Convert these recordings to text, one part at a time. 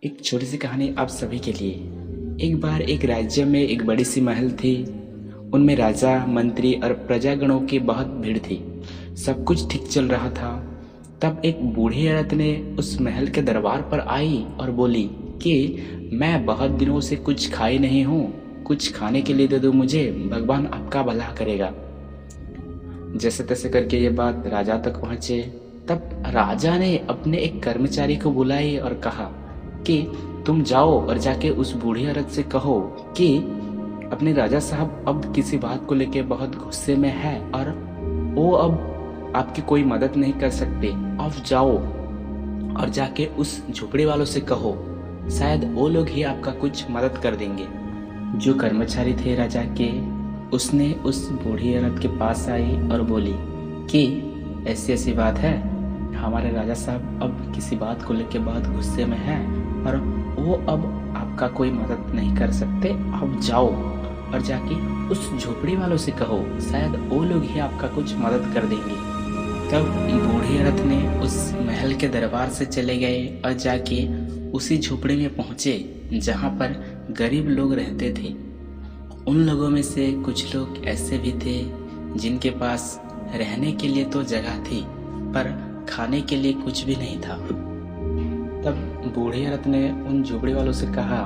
एक छोटी सी कहानी आप सभी के लिए। एक बार एक राज्य में एक बड़ी सी महल थी। उनमें राजा, मंत्री और प्रजागणों की बहुत भीड़ थी। सब कुछ ठीक चल रहा था। तब एक बूढ़ी औरत ने उस महल के दरबार पर आई और बोली कि मैं बहुत दिनों से कुछ खाई नहीं हूँ, कुछ खाने के लिए दे दो मुझे, भगवान आपका भला करेगा। जैसे तैसे करके ये बात राजा तक पहुंचे। तब राजा ने अपने एक कर्मचारी को बुलाई और कहा कि तुम जाओ और जाके उस बूढ़ी औरत से कहो कि अपने राजा साहब अब किसी बात को लेके बहुत गुस्से में है और वो अब आपकी कोई मदद नहीं कर सकते। अब जाओ और जाके उस झोपड़ी वालों से कहो, शायद वो लोग ही आपका कुछ मदद कर देंगे। जो कर्मचारी थे राजा के, उसने उस बूढ़ी औरत के पास आई और बोली कि ऐसी ऐसी बात है, हमारे राजा साहब अब किसी बात को लेके बहुत गुस्से में हैं और वो अब आपका कोई मदद नहीं कर सकते। अब जाओ और जाके उस झोपड़ी वालों से कहो, शायद वो लोग ही आपका कुछ मदद कर देंगे। तब बूढ़ी औरत ने उस महल के दरबार से चले गए और जाके उसी झोपड़ी में पहुंचे जहां पर गरीब लोग रहते थे। उन लोगों में से कुछ लोग ऐसे भी थे जिनके पास रहने के लिए तो जगह थी पर खाने के लिए कुछ भी नहीं था। तब बूढ़ी औरत ने उन झोपड़ी वालों से कहा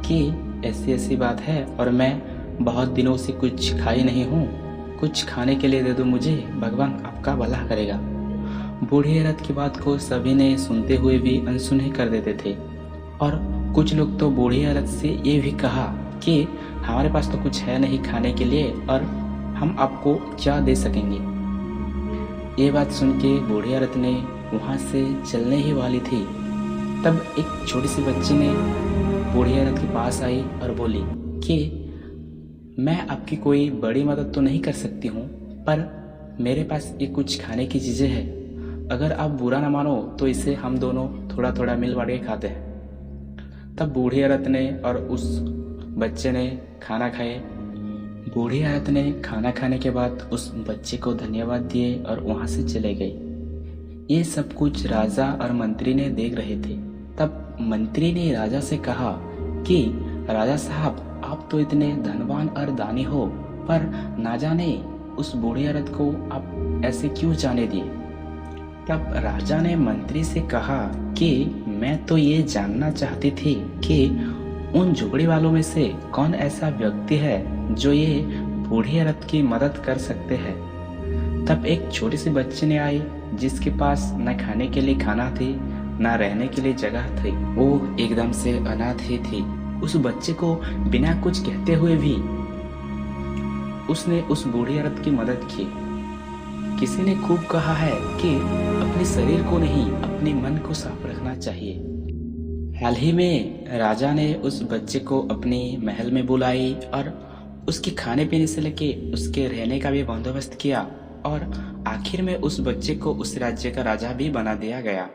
कि ऐसी ऐसी बात है और मैं बहुत दिनों से कुछ खाई नहीं हूँ, कुछ खाने के लिए दे दो मुझे, भगवान आपका भला करेगा। बूढ़ी औरत की बात को सभी ने सुनते हुए भी अनसुने कर देते थे और कुछ लोग तो बूढ़ी औरत से ये भी कहा कि हमारे पास तो कुछ है नहीं खाने के लिए और हम आपको क्या दे सकेंगे। ये बात सुन के बूढ़ी औरत ने वहाँ से चलने ही वाली थी। तब एक छोटी सी बच्ची ने बूढ़ी औरत के पास आई और बोली कि मैं आपकी कोई बड़ी मदद तो नहीं कर सकती हूँ, पर मेरे पास ये कुछ खाने की चीज़ें हैं, अगर आप बुरा ना मानो तो इसे हम दोनों थोड़ा थोड़ा मिल बांट के खाते हैं। तब बूढ़ी औरत ने और उस बच्चे ने खाना खाए। बूढ़ी औरत ने खाना खाने के बाद उस बच्चे को धन्यवाद दिए और वहाँ से चले गए। ये सब कुछ राजा और मंत्री ने देख रहे थे। तब मंत्री ने राजा से कहा कि राजा साहब, आप तो इतने धनवान और दानी हो, पर ना जाने उस बूढ़ी औरत को आप ऐसे क्यों जाने दिए। तब राजा ने मंत्री से कहा कि मैं तो ये जानना चाहती थी कि उन झोपड़ी वालों में से कौन ऐसा व्यक्ति है जो ये बूढ़ी औरत की मदद कर सकते हैं। तब एक छोटी सी बच्ची ने आई जिसके पास न खाने के लिए खाना थी न रहने के लिए जगह थी। वो एकदम से अनाथ ही थी। उस बच्चे को बिना कुछ कहते हुए भी उसने उस बूढ़ी औरत की मदद की। किसी ने खूब कहा है कि अपने शरीर को नहीं, अपने मन को साफ रखना चाहिए। हाल ही में राजा ने उस बच्चे को अपने महल में बुलाई और उसके खाने पीने से लेके उसके रहने का भी बंदोबस्त किया और आखिर में उस बच्चे को उस राज्य का राजा भी बना दिया गया।